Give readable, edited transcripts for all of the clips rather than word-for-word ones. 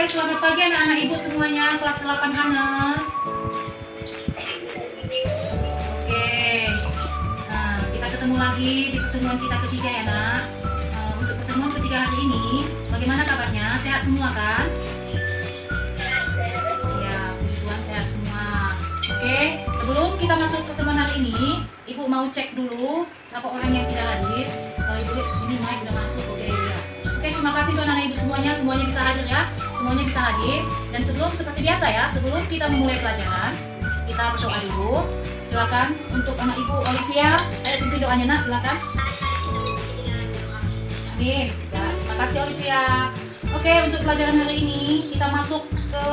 selamat pagi anak-anak ibu semuanya, kelas 8 Hanes. Oke, nah kita ketemu lagi di pertemuan kita ketiga ya nak. Untuk pertemuan ketiga hari ini, bagaimana kabarnya? Sehat semua kan? Iya, puji Tuhan sehat semua. Oke, sebelum kita masuk pertemuan hari ini, ibu mau cek dulu berapa orang yang tidak hadir. Kalau ibu lihat ini mic udah masuk, oke ya. Oke, terima kasih untuk anak ibu semuanya bisa hadir ya. Semuanya bisa hadir. Dan seperti biasa ya, sebelum kita memulai pelajaran, kita berdoa dulu. Silakan untuk anak ibu Olivia, ayo pimpin doanya nak, silakan. Amin. Ya, terima kasih Olivia. Oke, untuk pelajaran hari ini kita masuk ke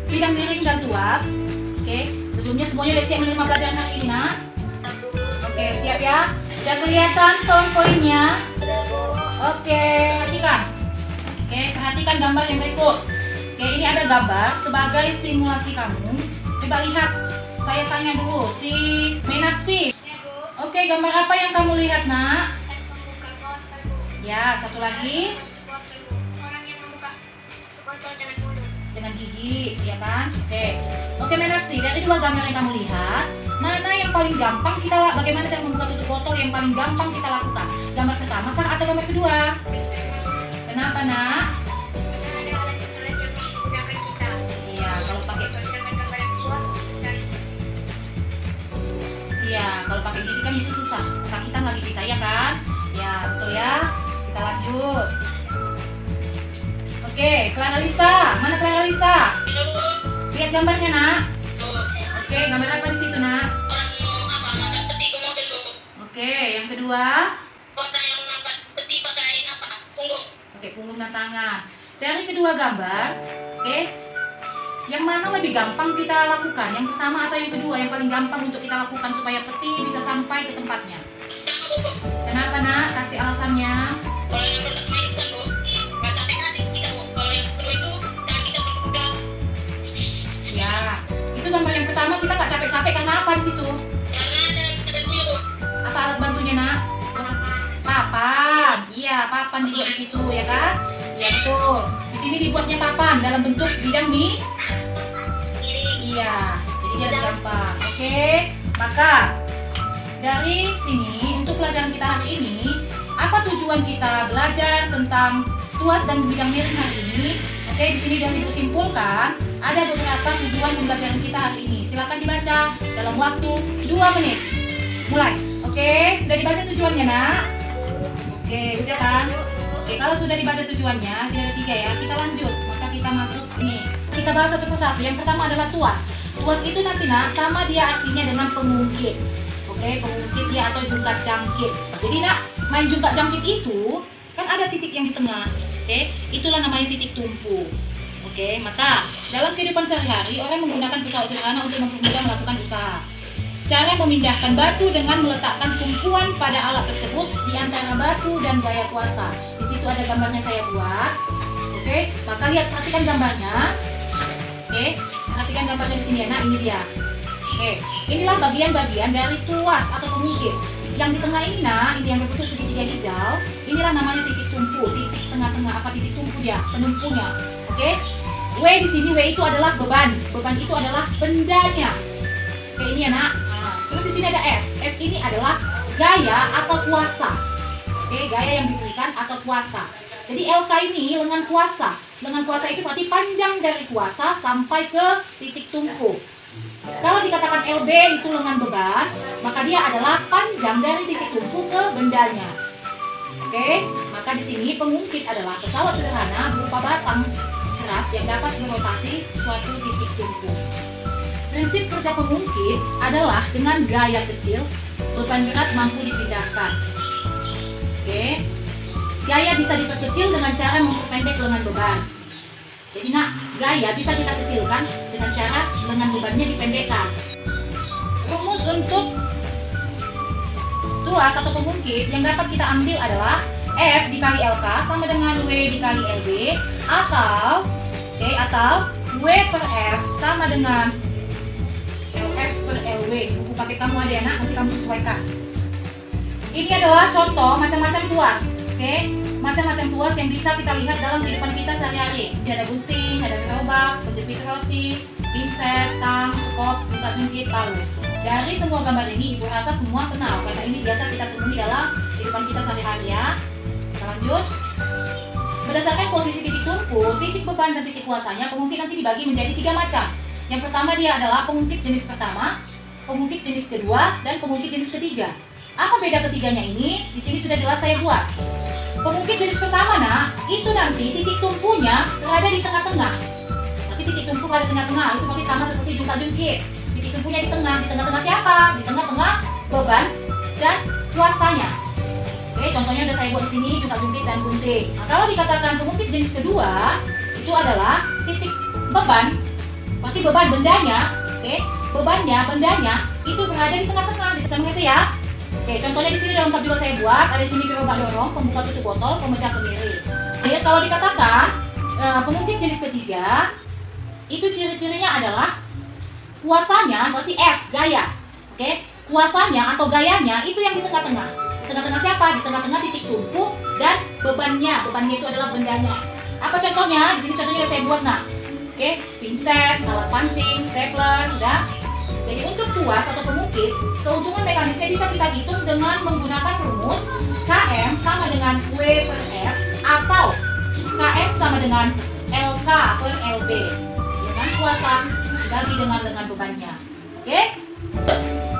bidang miring dan tuas. Oke, sebelumnya semuanya udah siap menerima pelajaran hari ini nak? Oke, siap ya. Sudah kelihatan poin-poinnya? Oke, perhatikan. Oke, perhatikan gambar yang berikut. Oke, ini ada gambar sebagai stimulasi kamu. Coba lihat. Saya tanya dulu, si Menaksi. Oke, gambar apa yang kamu lihat, nak? Ya, satu lagi. Dengan gigi, ya kan? Oke, Menaksi. Dari dua gambar yang kamu lihat, mana yang paling gampang bagaimana cara membuka tutup botol yang paling gampang kita lakukan? Gambar pertama kah atau gambar kedua? Kenapa nak? Iya, kalau pakai kalau pakai gigi kan itu susah, kesakitan lagi kita ya kan? Ya betul ya. Kita lanjut. Oke, Clara Lisa, mana Clara Lisa? Lihat gambarnya nak. Oke, gambar apa di situ nak? Oke, yang kedua. Oke, punggung dan tangan. Dari kedua gambar, oke, yang mana lebih gampang kita lakukan? Yang pertama atau yang kedua? Yang paling gampang untuk kita lakukan supaya peti bisa sampai ke tempatnya. Kenapa nak? Kasih alasannya. Kalau yang pertama itu kan bos, nggak capek nanti kita bos. Kalau yang kedua itu jangan kita berkuda. Ya, itu gambar yang pertama kita nggak capek-capek karena apa di situ? Karena ada bunyi bos. Apa alat bantunya nak? Papan. Iya, papan dibuat di situ ya kan? Iya betul. Di sini dibuatnya papan dalam bentuk bidang nih. Iya, jadi dia lebih gampang. Oke, maka dari sini untuk pelajaran kita hari ini, apa tujuan kita belajar tentang tuas dan bidang miring hari ini? Oke, di sini sudah ibu simpulkan ada beberapa tujuan pembelajaran kita hari ini. Silakan dibaca dalam waktu 2 menit. Mulai. Oke, sudah dibaca tujuannya nak? Oke, udah kan? Oke, kalau sudah dibaca tujuannya, sudah ada 3 ya. Kita lanjut. Maka kita masuk nih. Kita bahas satu persatu. Yang pertama adalah tuas. Tuas itu nanti nak sama dia artinya dengan pengungkit. Oke, pengungkit dia atau jungkat jangkit. Jadi nak, main jungkat jangkit itu kan ada titik yang di tengah. Oke, itulah namanya titik tumpu. Oke, maka dalam kehidupan sehari-hari orang menggunakan pesawat sederhana untuk mempermudah melakukan usaha. Cara memindahkan batu dengan meletakkan tumpuan pada alat tersebut di antara batu dan gaya kuasa. Di situ ada gambarnya saya buat. Oke, maka lihat perhatikan gambarnya. Oke, perhatikan gambarnya di sini ya, nah ini dia. Oke, inilah bagian-bagian dari tuas atau pengungkit. Yang di tengah ini nah, ini yang berbentuk segitiga hijau. Inilah namanya titik tumpu, titik tengah-tengah apa titik tumpu dia, penumpunya. Oke, W di sini W itu adalah beban, beban itu adalah bendanya. Oke, ini ya nak. Terus di sini ada F. F ini adalah gaya atau kuasa. Oke, gaya yang diberikan atau kuasa. Jadi LK ini lengan kuasa. Lengan kuasa itu berarti panjang dari kuasa sampai ke titik tumpu. Kalau dikatakan LB itu lengan beban, maka dia adalah panjang dari titik tumpu ke bendanya. Oke, maka di sini pengungkit adalah pesawat sederhana berupa batang keras yang dapat merotasi suatu titik tumpu. Prinsip kerja pengungkit adalah dengan gaya kecil, beban berat mampu dipindahkan. Oke, gaya bisa diperkecil dengan cara memperpendek lengan beban. Jadi nak, gaya bisa kita kecilkan dengan cara lengan bebannya dipendekkan. Rumus untuk tuas atau pengungkit yang dapat kita ambil adalah F dikali LK sama dengan W dikali LB atau W per F sama dengan LF per LW. Buku paket kamu ada ya nak, nanti kamu sesuaikan. Ini adalah contoh macam-macam tuas. Oke, macam-macam tuas yang bisa kita lihat dalam kehidupan kita sehari-hari. Ada gunting, ada gerobak, penjepit roti, pinset, tang, sekop, jungkat jungkit, palu. Dari semua gambar ini, Ibu rasa semua kenal karena ini biasa kita temui dalam kehidupan kita sehari-hari ya. Kita lanjut. Berdasarkan posisi titik tumpu, titik beban dan titik kuasanya, pengungkit nanti dibagi menjadi 3 macam. Yang pertama dia adalah pengungkit jenis pertama, pengungkit jenis kedua, dan pengungkit jenis ketiga. Apa beda ketiganya ini? Di sini sudah jelas saya buat. Pengungkit jenis pertama, itu nanti titik tumpunya berada di tengah-tengah. Nanti titik tumpu berada di tengah-tengah, itu berarti sama seperti jungkat jungkit. Titik tumpunya di tengah-tengah siapa? Di tengah-tengah beban dan kuasanya. Oke, contohnya udah saya buat di sini jungkat jungkit dan gunting. Nah, kalau dikatakan pengungkit jenis kedua, itu adalah titik beban. Berarti beban bendanya, oke, bendanya itu berada di tengah-tengah. Bisa mengerti ya? Oke, contohnya di sini dalam tab juga saya buat. Ada di sini gerobak dorong, pembuka tutup botol, pemecah kemiri. Jadi kalau dikatakan pengungkit jenis ketiga, itu ciri-cirinya adalah kuasanya, berarti F, gaya. Oke, kuasanya atau gayanya itu yang di tengah-tengah. Di tengah-tengah siapa? Di tengah-tengah titik tumpu dan bebannya. Bebannya itu adalah bendanya. Apa contohnya? Di sini contohnya saya buat Oke, pinset, alat pancing, stapler, udah. Jadi untuk tuas atau pengungkit, keuntungan mekanisnya bisa kita hitung dengan menggunakan rumus KM sama dengan W per F atau KM sama dengan LK per LB. Dengan kuasa dibagi dengan bebannya. Oke?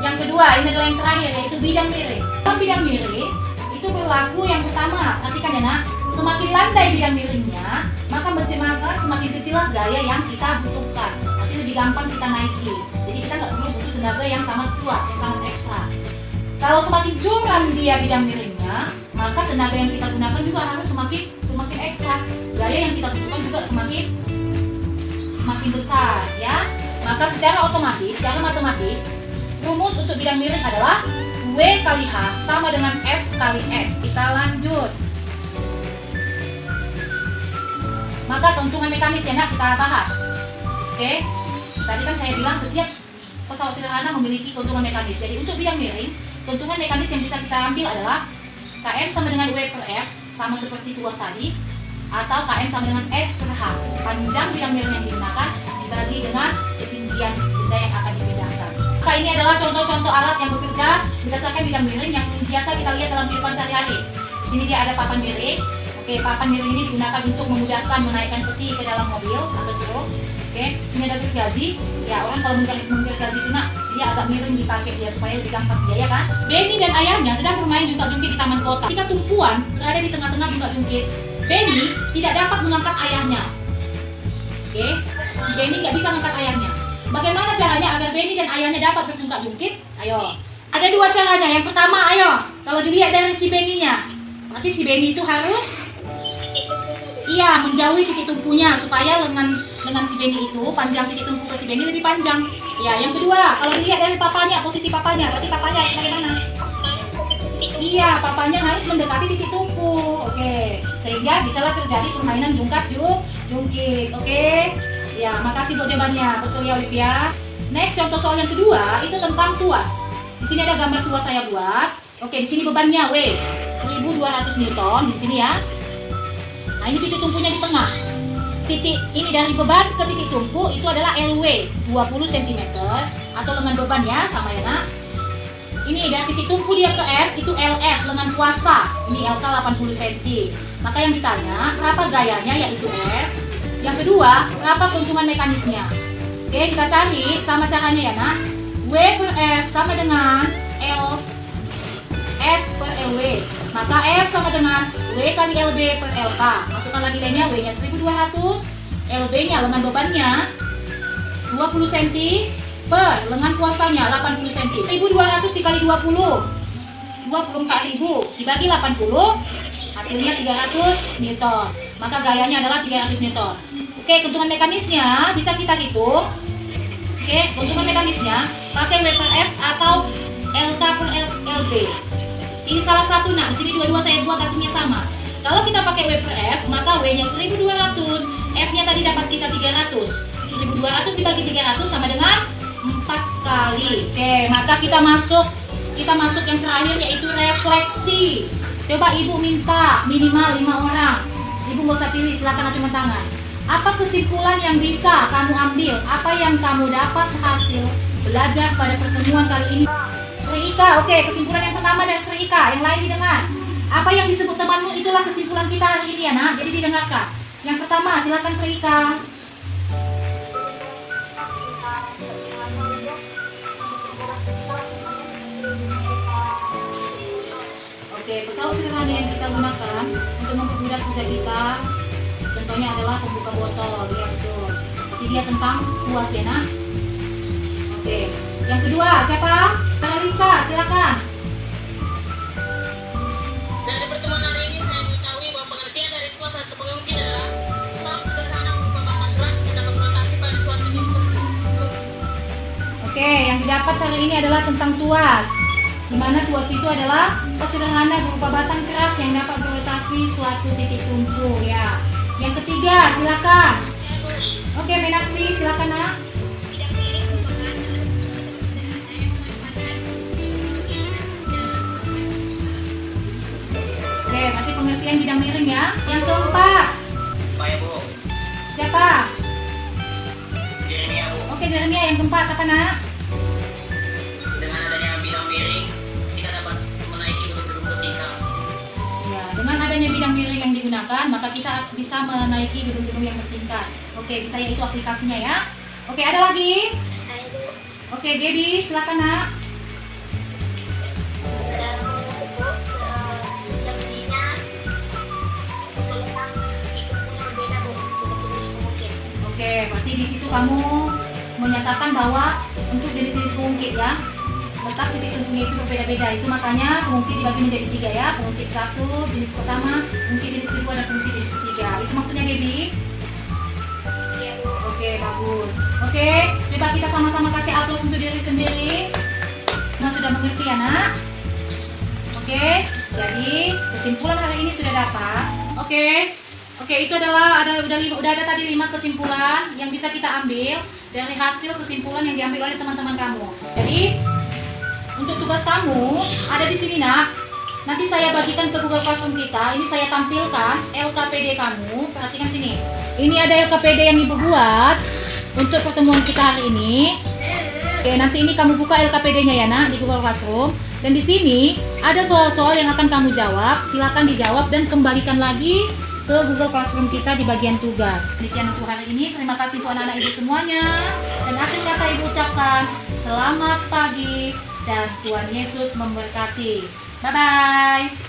Yang kedua, ini adalah yang terakhir, yaitu bidang miring. Dalam bidang miring, itu berlaku yang pertama. Perhatikan ya, semakin landai bidang miringnya, maka semakin kecillah gaya yang kita butuhkan. Nanti lebih gampang kita naiki. Jadi kita nggak perlu butuh tenaga yang sangat kuat, yang sangat ekstra. Kalau semakin curam dia bidang miringnya, maka tenaga yang kita gunakan juga harus semakin ekstra. Gaya yang kita butuhkan juga semakin besar, ya. Maka secara matematis, rumus untuk bidang miring adalah W kali H sama dengan F kali S. Kita lanjut. Maka keuntungan mekanis ya kita bahas. Oke, tadi kan saya bilang setiap pesawat sederhana memiliki keuntungan mekanis. Jadi untuk bidang miring, keuntungan mekanis yang bisa kita ambil adalah KM sama dengan W per F, sama seperti tuas tadi, atau KM sama dengan S per H. Panjang bidang miring yang digunakan dibagi dengan ketinggian benda yang akan dipindahkan. Maka ini adalah contoh-contoh alat yang bekerja berdasarkan bidang miring yang biasa kita lihat dalam kehidupan sehari-hari. Di sini dia ada papan miring. Oke, papan miring ini digunakan untuk memudahkan menaikkan peti ke dalam mobil atau truk. Oke, sini ada gergaji. Ya, orang kalau menggergaji itu dia agak miring dipakai dia supaya lebih gampang dia, ya kan? Benny dan ayahnya sedang bermain jungkat-jungkit di taman kota. Ketika tumpuan berada di tengah-tengah jungkat-jungkit, Benny tidak dapat mengangkat ayahnya. Oke, si Benny nggak bisa mengangkat ayahnya. Bagaimana caranya agar Benny dan ayahnya dapat berjungkat-jungkit? Ayo, ada 2 caranya. Yang pertama, ayo, kalau dilihat dari si Benny-nya, berarti si Benny itu harus menjauhi titik tumpunya supaya lengan si Benny itu panjang titik tumpu ke si Benny lebih panjang. Ya, yang kedua, kalau dilihat dari papanya, posisi papanya, berarti papanya harus bagaimana? Iya, papanya harus mendekati titik tumpu. Oke, sehingga bisalah terjadi permainan jungkit. Oke. Ya, makasih buat jawabannya. Betul ya, Olivia. Next, contoh soal yang kedua itu tentang tuas. Di sini ada gambar tuas saya buat. Oke, di sini bebannya W 1200 Newton di sini ya. Nah, ini titik tumpunya di tengah. Titik ini dari beban ke titik tumpu itu adalah LW 20 cm atau lengan beban ya, sama ya nak. Ini dari titik tumpu dia ke F itu LF, lengan kuasa. Ini LK 80 cm. Maka yang ditanya berapa gayanya yaitu F. Yang kedua, berapa keuntungan mekanisnya? Oke, kita cari sama caranya ya nak. W per F sama dengan F per LW. Maka F sama dengan W kali LB per LK. Masukkan lagi nilainya, W-nya 1200, LB-nya lengan bebannya 20 cm per lengan kuasanya 80 cm. 1200 dikali 20, 24.000 dibagi 80, hasilnya 300 Newton. Maka gayanya adalah 300 Newton. Oke, keuntungan mekanisnya bisa kita hitung. Oke, keuntungan mekanisnya pakai W per F atau LK per LB. Ini salah satu, di sini dua-dua saya buat hasilnya sama. Kalau kita pakai W per F, maka W-nya 1200, F-nya tadi dapat kita 300. 1200 dibagi 300 sama dengan 4 kali. Oke, maka kita masuk yang terakhir yaitu refleksi. Coba ibu minta minimal 5 orang. Ibu nggak usah pilih, silakan acungkan tangan. Apa kesimpulan yang bisa kamu ambil? Apa yang kamu dapat hasil belajar pada pertemuan kali ini? Rika, oke, kesimpulan yang pertama dari Rika, yang lain didengar. Apa yang disebut temanmu itulah kesimpulan kita hari ini ya nak, jadi didengarkan. Yang pertama, silakan Rika. Oke, pesawat sederhana yang kita gunakan untuk mempermudah kerja kita, contohnya adalah pembuka botol, ya betul. Berarti dia tentang puas ya nak. Oke, yang kedua siapa? Lisa, silakan. Dari pertemuan hari ini saya mengetahui bahwa pengertian dari tuas atau pemimpin adalah pesawat sederhana merupakan masalah yang dapat beroperasi pada suatu jenis tertentu. Oke, yang didapat hari ini adalah tentang tuas. Di mana tuas itu adalah sederhana berupa batang keras yang dapat berotasi suatu titik kumpul ya. Yang ketiga, silakan. Oke, Menaksi, silakan nak. Bidang miring merupakan salah satu pesawat sederhana yang memanfaatkan untuk dalam usaha. Oke, berarti pengertian bidang miring ya. Yang keempat, Saya Bu, siapa? Jeremia Bu. Oke, Jeremia, yang keempat apa nak? Dengan adanya bidang miring, kita dapat menaiki gedung-gedung bertingkat. Ya, dengan adanya bidang miring yang digunakan, maka kita bisa menaiki gedung-gedung yang bertingkat. Oke, bisa ya, itu aplikasinya ya. Oke, ada lagi? Oke, Gaby, silakan nak. Oke, berarti di situ kamu menyatakan bahwa untuk jenis-jenis pengungkit ya, letak titik tentunya itu berbeda-beda. Itu makanya pengungkit dibagi menjadi 3 ya. Pengungkit 1 jenis pertama, pengungkit jenis kedua, dan pengungkit jenis ketiga. Itu maksudnya Gaby? Oke, bagus. Oke, coba kita sama-sama kasih aplaus untuk diri sendiri. Semua sudah mengerti ya nak? Oke, jadi kesimpulan hari ini sudah dapat. Oke, itu adalah udah ada tadi 5 kesimpulan yang bisa kita ambil dari hasil kesimpulan yang diambil oleh teman-teman kamu. Jadi untuk tugas kamu ada di sini nak. Nanti saya bagikan ke Google Classroom kita. Ini saya tampilkan LKPD kamu. Perhatikan sini. Ini ada LKPD yang ibu buat untuk pertemuan kita hari ini. Oke, nanti ini kamu buka LKPD-nya ya nak di Google Classroom. Dan di sini ada soal-soal yang akan kamu jawab. Silakan dijawab dan kembalikan lagi ke Google Classroom kita di bagian tugas. Demikian untuk hari ini. Terima kasih untuk anak-anak ibu semuanya. Dan akhir kata ibu ucapkan selamat pagi dan Tuhan Yesus memberkati. Bye-bye.